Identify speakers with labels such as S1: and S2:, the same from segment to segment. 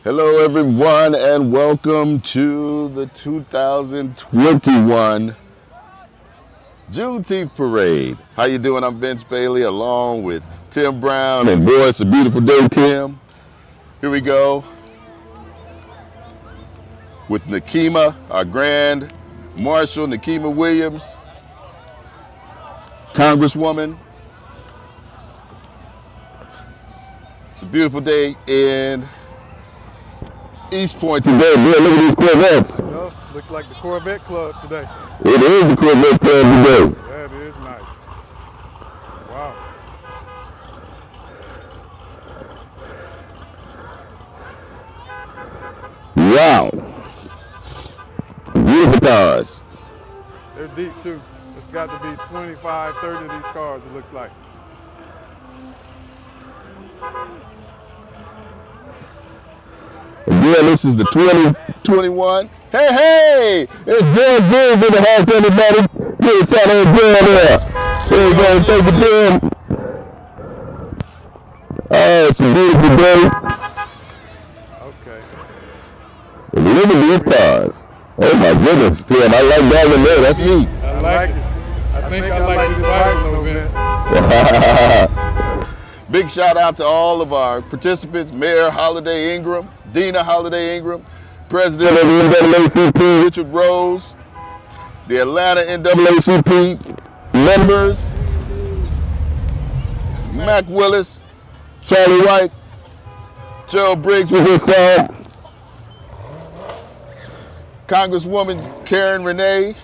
S1: Hello everyone and welcome to the 2021 Juneteenth Parade. How you doing? I'm Vince Bailey along with Tim Brown and boy, it's a beautiful day, Tim. Here we go with Nakima, our Grand Marshal Nakima Williams, Congresswoman. It's a beautiful day in East Point today. Boy, look at these Corvettes.
S2: Well, looks like the Corvette Club today.
S1: It is the Corvette Club today.
S2: That is nice. Wow.
S1: Wow. Beautiful cars.
S2: They're deep too. It's got to be 25, 30 of these cars, it looks like.
S1: Again, this is the 2021. Hey! It's Jim James in the house, everybody. Get a shot of Jim there. Here we go. Thank you, Jim. Oh, it's a beautiful day.
S2: Okay.
S1: Look at these cars. Oh my goodness, Tim. I like that one there. That's neat.
S2: I like it. I think I like this white one, Vince.
S1: Big shout out to all of our participants, Mayor Holiday Ingram, Deana Holiday Ingram, President of the NAACP Richard Rose, the Atlanta NAACP members, Mac Willis, Charlie White, Gerald Briggs with his son, Congresswoman Karen Renee,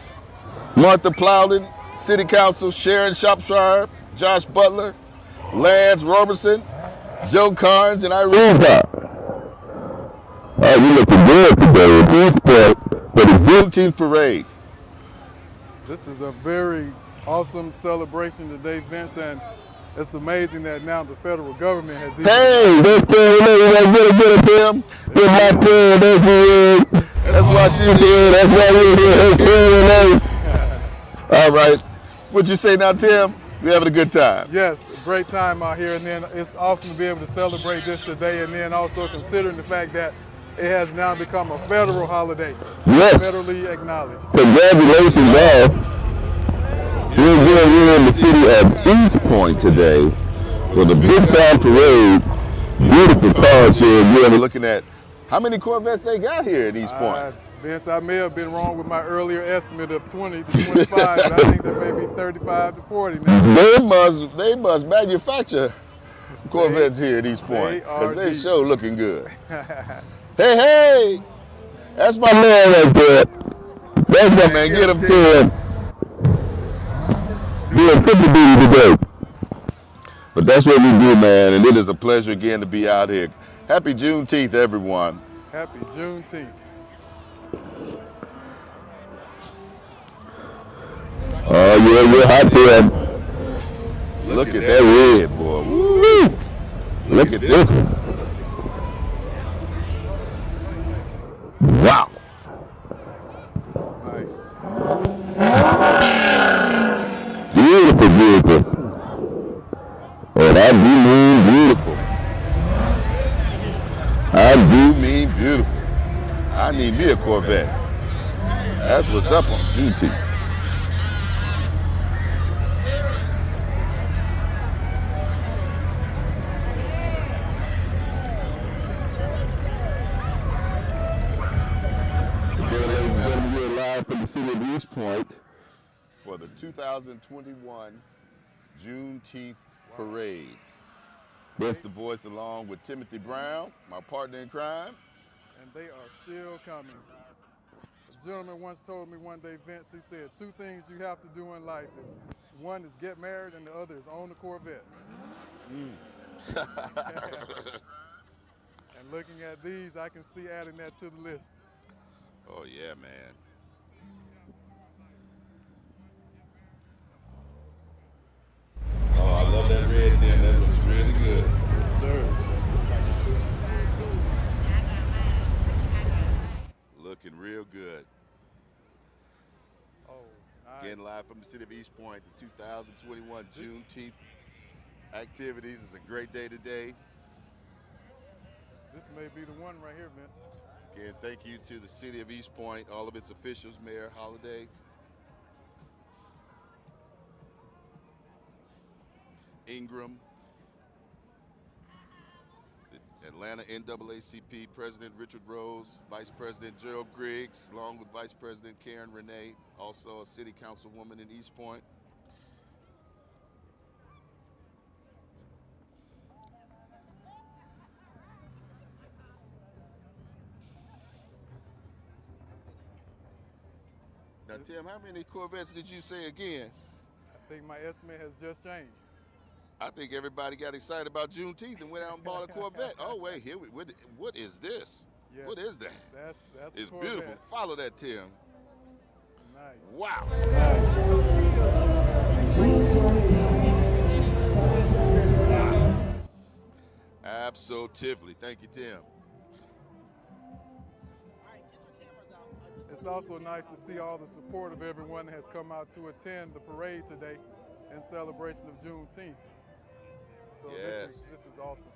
S1: Martha Plowden, City Council Sharon Shropshire, Josh Butler, Lance Robertson, Joe Carnes, and Irene. Oh, you looking good today for the Juneteenth Parade.
S2: This is a very awesome celebration today, Vince, and it's amazing that now the federal government has even...
S1: Hey, that's get it, Tim. Get my friend, that's why she's here. That's why we're here. All right. What'd you say now, Tim? We're having a good time.
S2: Yes, a great time out here, and then it's awesome to be able to celebrate this today, and then also considering the fact that it has now become a federal holiday.
S1: Yes.
S2: Federally acknowledged.
S1: Congratulations, all. We're in the city of East Point today for the Big Time Parade. Beautiful cars here. We're looking at how many Corvettes they got here in East Point.
S2: Vince, I may have been wrong with my earlier estimate of 20 to 25, but I think there may be 35 to 40 now.
S1: They must manufacture Corvettes here at East Point because they sure looking good. Hey! That's my man right there. That's my man. Get him to him. Doing 50 duty today. But that's what we do, man, and it is a pleasure again to be out here. Happy Juneteenth, everyone.
S2: Happy Juneteenth.
S1: Oh, yeah, you're hot there. Look at that red, boy. Woo! Look at this one. Wow.
S2: Nice.
S1: Beautiful vehicle. And I do mean beautiful. I do mean beautiful. I need me a Corvette. That's what's up on Juneteenth. We're live from the city of East Point for the 2021 Juneteenth Parade. That's the voice along with Timothy Brown, my partner in crime.
S2: And they are still coming. A gentleman once told me one day, Vince, he said, 2 things you have to do in life is, one is get married and the other is own a Corvette. And looking at these, I can see adding that to the list.
S1: Oh yeah, man. Oh, I love that red, Tim. That looks really good.
S2: Yes, sir.
S1: Looking real good.
S2: Oh, nice.
S1: Again, live from the city of East Point, the 2021 Juneteenth activities. It's a great day today.
S2: This may be the one right here, Vince.
S1: Again, thank you to the city of East Point, all of its officials, Mayor Holliday, Ingraham, the Atlanta NAACP President Richard Rose, Vice President Gerald Griggs, along with Vice President Karen Renee, also a city councilwoman in East Point. Now, Tim, how many Corvettes did you say again?
S2: I think my estimate has just changed.
S1: I think everybody got excited about Juneteenth and went out and bought a Corvette. Oh, wait, here what is this?
S2: Yes,
S1: what is that?
S2: That's
S1: It's
S2: Corvette.
S1: beautiful. Follow that, Tim.
S2: Nice.
S1: Wow. Absolutely. Thank you, Tim.
S2: It's also nice to see all the support of everyone that has come out to attend the parade today in celebration of Juneteenth. So
S1: Yes.
S2: this is awesome.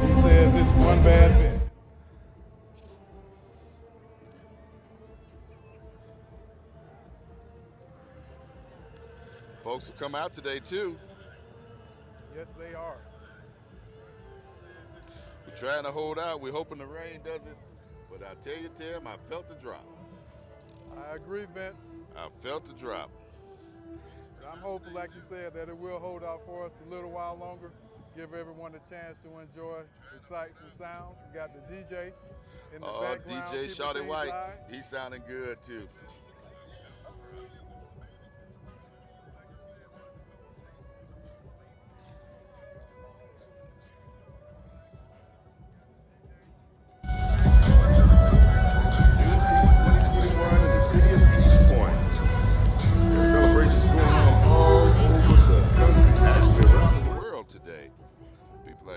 S2: He says it's one bad fit.
S1: Folks will come out today, too.
S2: Yes, they are.
S1: We're trying to hold out. We're hoping the rain doesn't. But I tell you, Tim, I felt the drop.
S2: I agree, Vince.
S1: I felt the drop.
S2: But I'm hopeful, like you said, that it will hold out for us a little while longer. Give everyone a chance to enjoy the sights and sounds. We got the DJ in the background.
S1: DJ
S2: keeping
S1: Shawty
S2: things
S1: White.
S2: live.
S1: He's sounding good, too.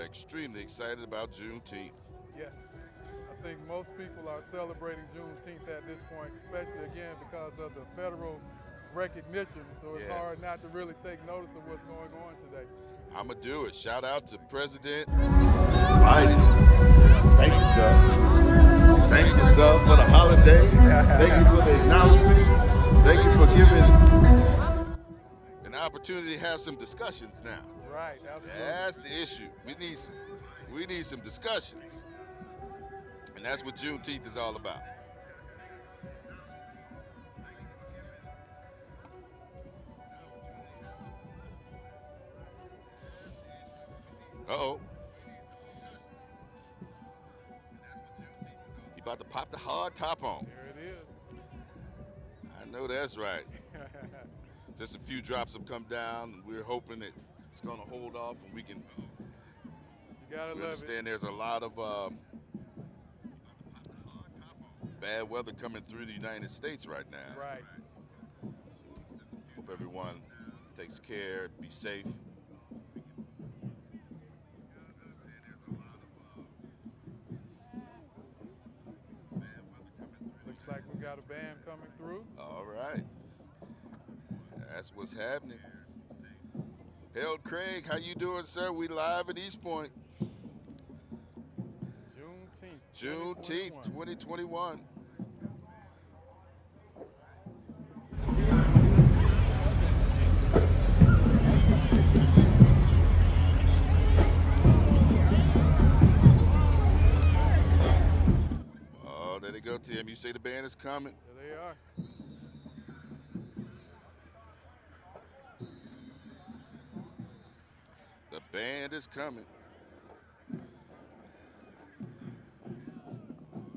S1: Extremely excited about Juneteenth.
S2: Yes. I think most people are celebrating Juneteenth at this point, especially again because of the federal recognition. So it's hard not to really take notice of what's going on today.
S1: I'm going to do it. Shout out to President
S3: Biden. Thank you, sir. Thank you, sir, for the holiday. Thank you for the acknowledgement. Thank you for giving
S1: an opportunity to have some discussions now.
S2: Right, absolutely.
S1: That's the issue. We need some discussions. And that's what Juneteenth is all about. Uh-oh. He about to pop the hard top on.
S2: There it is.
S1: I know that's right. Just a few drops have come down, and we're hoping that it's going to hold off, and we can.
S2: You gotta
S1: we
S2: love
S1: understand
S2: it.
S1: there's a lot of bad weather coming through the United States right now.
S2: Right.
S1: So hope everyone takes care, be safe.
S2: Looks like we got a band coming through.
S1: All right. That's what's happening. Harold Craig, how you doing, sir? We live at East Point. Juneteenth 2021. Oh, there they go, Tim. You say the band is coming.
S2: There they are.
S1: The band is coming.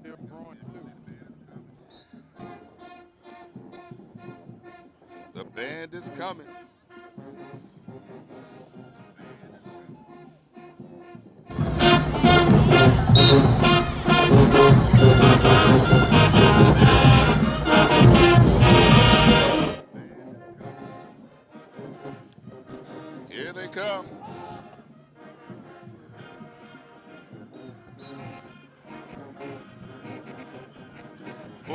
S2: They're growing too.
S1: The band is coming. Here they come.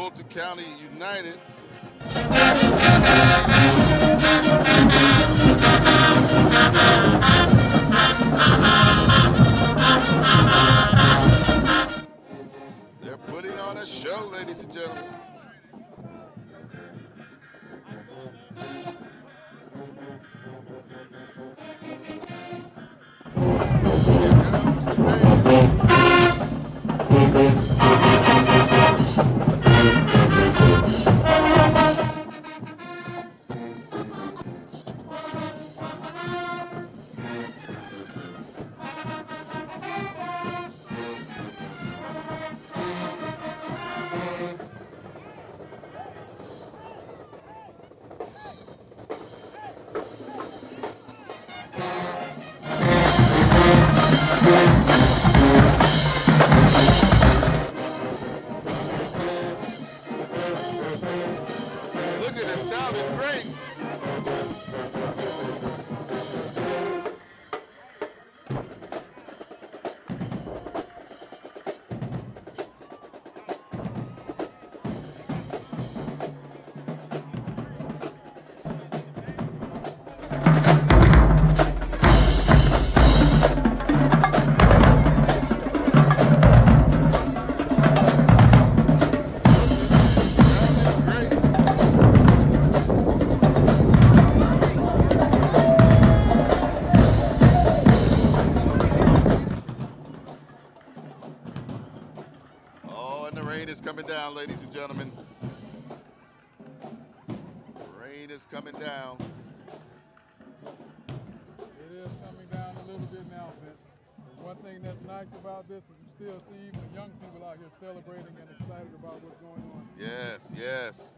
S1: Fulton County United. They're putting on a show, ladies and gentlemen. Coming down, ladies and gentlemen. Rain is coming down.
S2: It is coming down a little bit now, Vince. One thing that's nice about this is you still see even the young people out here celebrating and excited about what's going on.
S1: Yes, yes.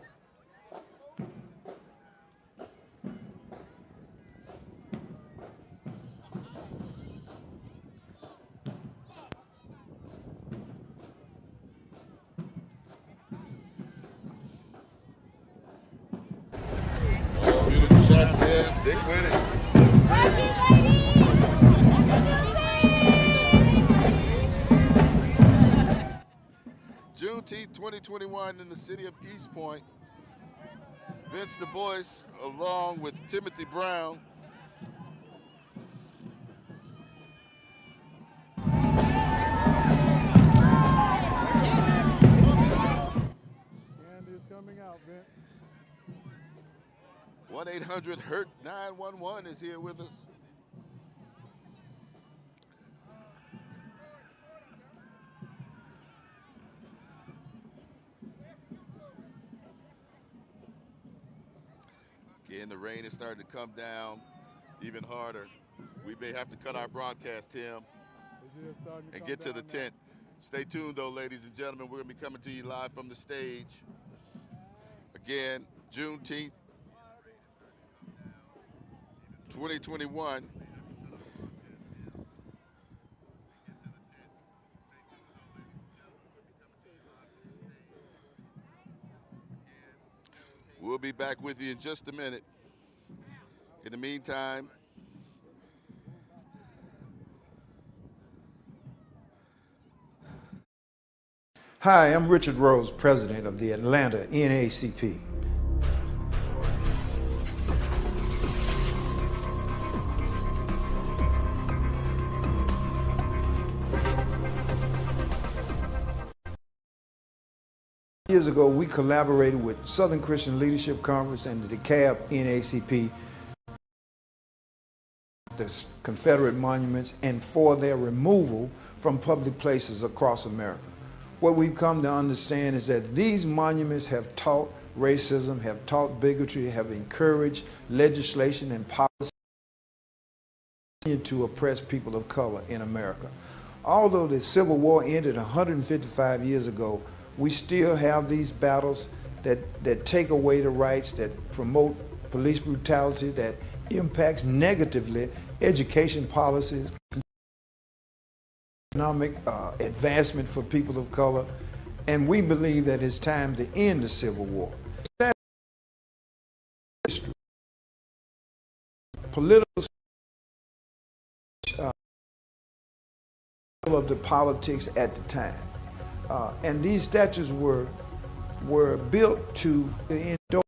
S1: Stick with it. Juneteenth 2021 in the city of East Point. Vince the Voice along with Timothy Brown.
S2: Candy is coming out, Vince.
S1: 1-800-HURT-911 is here with us. Again, the rain is starting to come down even harder. We may have to cut our broadcast, Tim, and get to the tent. Stay tuned, though, ladies and gentlemen. We're going to be coming to you live from the stage. Again, Juneteenth 2021. We'll be back with you in just a minute. In the meantime,
S4: hi, I'm Richard Rose, president of the Atlanta NAACP. Years ago, we collaborated with Southern Christian Leadership Conference and the DeKalb NAACP, the Confederate monuments, and for their removal from public places across America. What we've come to understand is that these monuments have taught racism, have taught bigotry, have encouraged legislation and policy to oppress people of color in America. Although the Civil War ended 155 years ago, we still have these battles that take away the rights, that promote police brutality, that impacts negatively education policies, economic advancement for people of color, and we believe that it's time to end the Civil War. Political of the politics at the time. And these statues were were built to endorse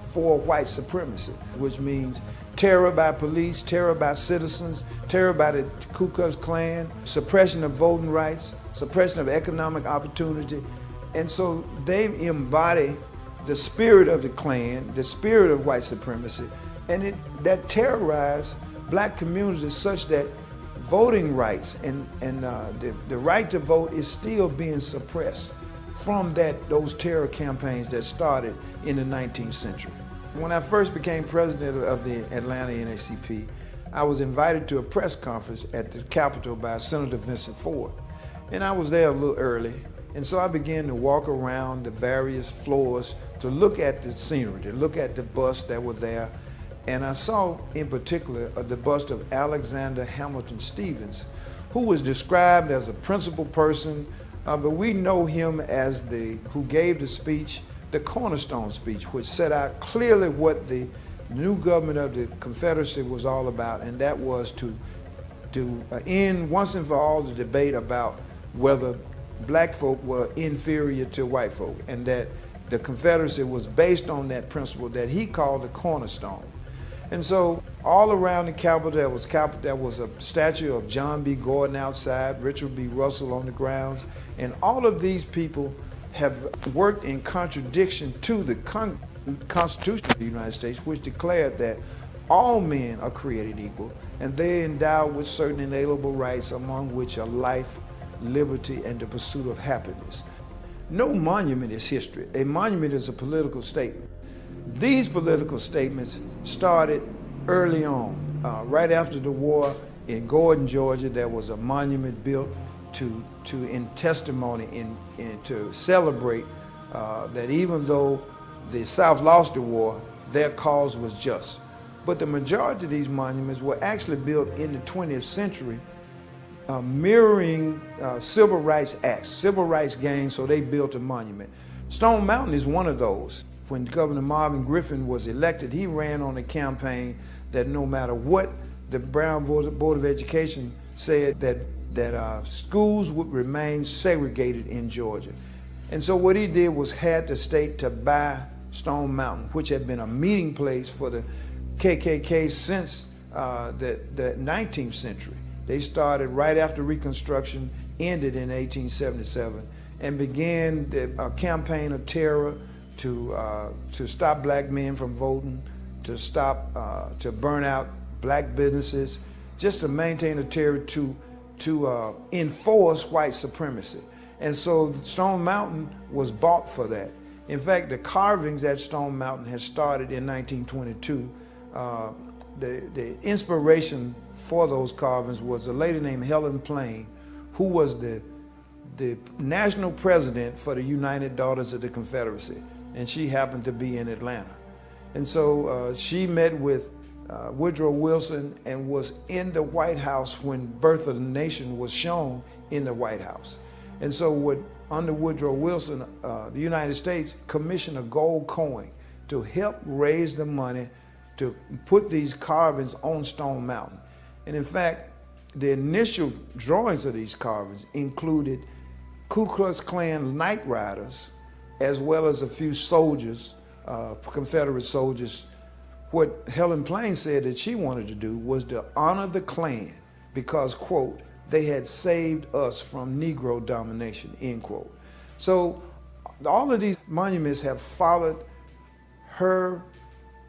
S4: for white supremacy, which means terror by police, terror by citizens, terror by the Ku Klux Klan, suppression of voting rights, suppression of economic opportunity. And so they embody the spirit of the Klan, the spirit of white supremacy, and that terrorized black communities such that voting rights and the right to vote is still being suppressed from those terror campaigns that started in the 19th century. When I first became president of the Atlanta NAACP, I was invited to a press conference at the Capitol by Senator Vincent Ford. And I was there a little early, and so I began to walk around the various floors to look at the scenery, to look at the busts that were there. And I saw in particular the bust of Alexander Hamilton Stevens, who was described as a principled person, but we know him as who gave the speech, the cornerstone speech, which set out clearly what the new government of the Confederacy was all about, and that was to end once and for all the debate about whether black folk were inferior to white folk, and that the Confederacy was based on that principle that he called the cornerstone. And so all around the Capitol, there was a statue of John B. Gordon outside, Richard B. Russell on the grounds, and all of these people have worked in contradiction to the Constitution of the United States, which declared that all men are created equal, and they're endowed with certain inalienable rights, among which are life, liberty, and the pursuit of happiness. No monument is history. A monument is a political statement. These political statements started early on. Right after the war in Gordon, Georgia, there was a monument built in testimony and to celebrate that even though the South lost the war, their cause was just. But the majority of these monuments were actually built in the 20th century, mirroring civil rights acts, civil rights gains, so they built a monument. Stone Mountain is one of those. When Governor Marvin Griffin was elected, he ran on a campaign that no matter what the Brown Board of Education said, that schools would remain segregated in Georgia. And so what he did was had the state to buy Stone Mountain, which had been a meeting place for the KKK since the 19th century. They started right after Reconstruction, ended in 1877, and began a campaign of terror to stop black men from voting, to burn out black businesses, just to maintain a terror to enforce white supremacy. And so Stone Mountain was bought for that. In fact, the carvings at Stone Mountain had started in 1922. The inspiration for those carvings was a lady named Helen Plain, who was the national president for the United Daughters of the Confederacy, and she happened to be in Atlanta. And so she met with Woodrow Wilson and was in the White House when Birth of the Nation was shown in the White House. And so under Woodrow Wilson, the United States commissioned a gold coin to help raise the money to put these carvings on Stone Mountain. And in fact, the initial drawings of these carvings included Ku Klux Klan night riders, as well as a few soldiers, Confederate soldiers. What Helen Plain said that she wanted to do was to honor the Klan because, quote, they had saved us from Negro domination, end quote. So all of these monuments have followed her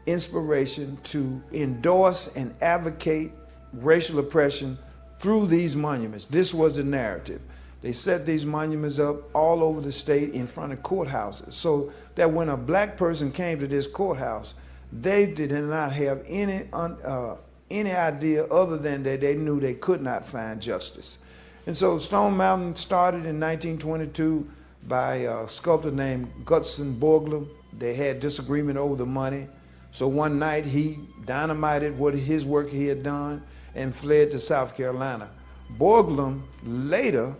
S4: inspiration to endorse and advocate racial oppression through these monuments. This was the narrative. They set these monuments up all over the state in front of courthouses so that when a black person came to this courthouse, they did not have any idea other than that they knew they could not find justice. And so Stone Mountain started in 1922 by a sculptor named Gutzon Borglum. They had disagreement over the money. So one night he dynamited his work he had done and fled to South Carolina. Borglum later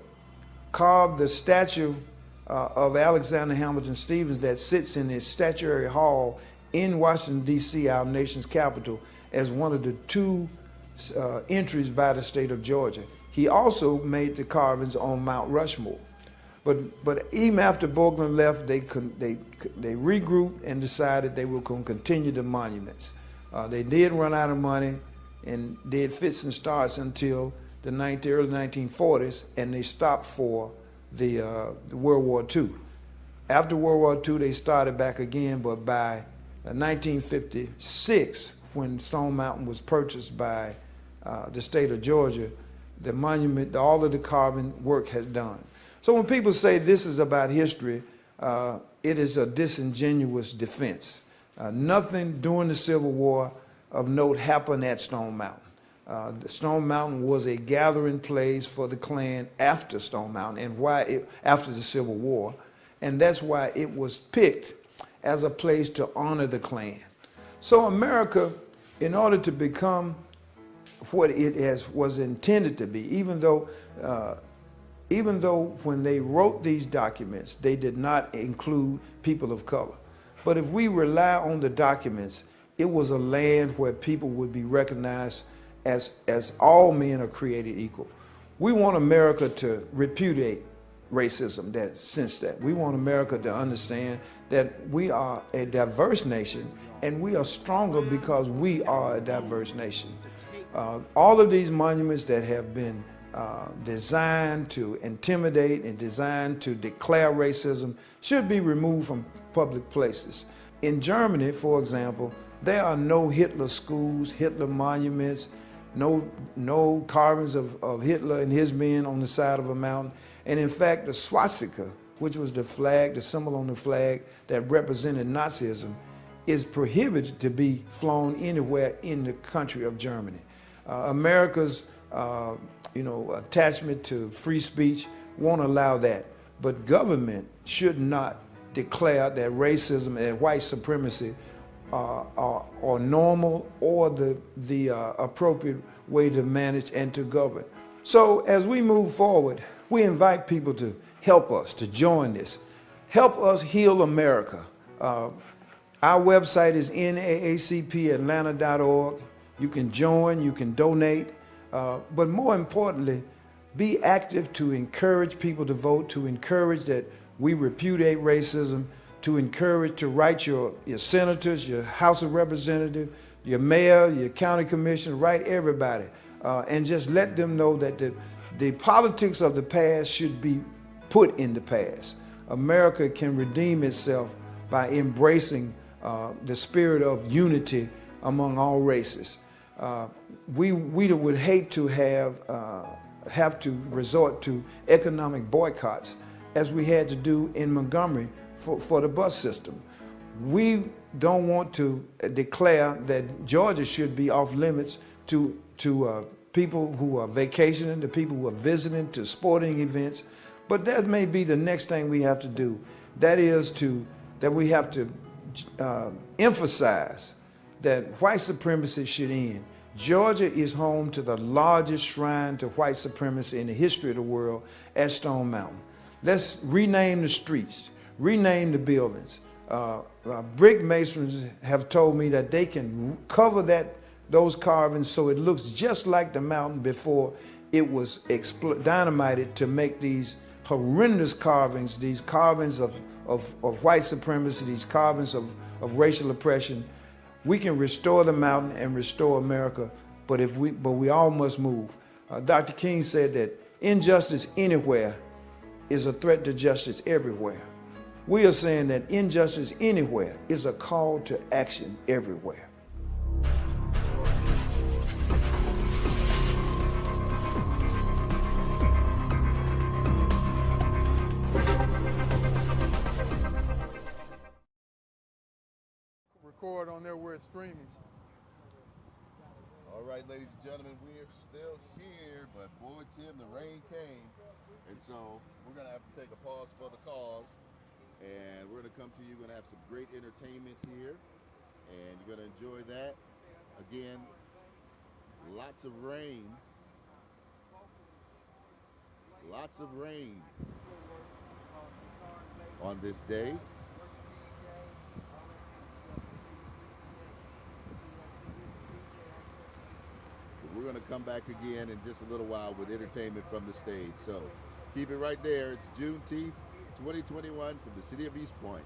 S4: carved the statue of Alexander Hamilton Stevens that sits in his statuary hall in Washington, D.C., our nation's capital, as one of the two entries by the state of Georgia. He also made the carvings on Mount Rushmore. But even after Bourkeland left, they regrouped and decided they were going to continue the monuments. They did run out of money and did fits and starts until the early 1940s, and they stopped for the World War II. After World War II, they started back again, but by 1956, when Stone Mountain was purchased by the state of Georgia, the monument, all of the carving work has done. So when people say this is about history, it is a disingenuous defense. Nothing during the Civil War of note happened at Stone Mountain. Stone Mountain was a gathering place for the Klan after Stone Mountain and after the Civil War, and that's why it was picked as a place to honor the Klan. So America, in order to become what it was intended to be, even though when they wrote these documents, they did not include people of color. But if we rely on the documents, it was a land where people would be recognized as all men are created equal. We want America to repudiate racism since that. We want America to understand that we are a diverse nation, and we are stronger because we are a diverse nation. All of these monuments that have been designed to intimidate and designed to declare racism should be removed from public places. In Germany, for example, there are no Hitler schools, Hitler monuments, no carvings of Hitler and his men on the side of a mountain. And in fact, the swastika, which was the flag, the symbol on the flag that represented Nazism, is prohibited to be flown anywhere in the country of Germany. America's attachment to free speech won't allow that. But government should not declare that racism and white supremacy are normal or the appropriate way to manage and to govern. So as we move forward, we invite people to help us, to join this. Help us heal America. Our website is NAACPAtlanta.org. You can join, you can donate, but more importantly, be active to encourage people to vote, to encourage that we repudiate racism, to encourage to write your senators, your House of Representatives, your mayor, your county commissioner, write everybody, and just let them know that the politics of the past should be put in the past. America can redeem itself by embracing the spirit of unity among all races. We would hate to have to resort to economic boycotts as we had to do in Montgomery for the bus system. We don't want to declare that Georgia should be off limits to people who are vacationing, to people who are visiting, to sporting events. But that may be the next thing we have to do. That is that we have to emphasize that white supremacy should end. Georgia is home to the largest shrine to white supremacy in the history of the world at Stone Mountain. Let's rename the streets, rename the buildings. Brick masons have told me that they can cover those carvings so it looks just like the mountain before it was dynamited to make these horrendous carvings, these carvings of white supremacy, these carvings of racial oppression. We can restore the mountain and restore America, but we all must move. Dr. King said that injustice anywhere is a threat to justice everywhere. We are saying that injustice anywhere is a call to action everywhere.
S2: Record on there where it's streaming.
S1: All right, ladies and gentlemen, we are still here, but boy, Tim, the rain came. And so we're going to have to take a pause for the cause. And we're going to come to you, going to have some great entertainment here. And you're going to enjoy that. Again, lots of rain. Lots of rain on this day. We're going to come back again in just a little while with entertainment from the stage. So Keep it right there. It's Juneteenth 2021 from the city of East Point.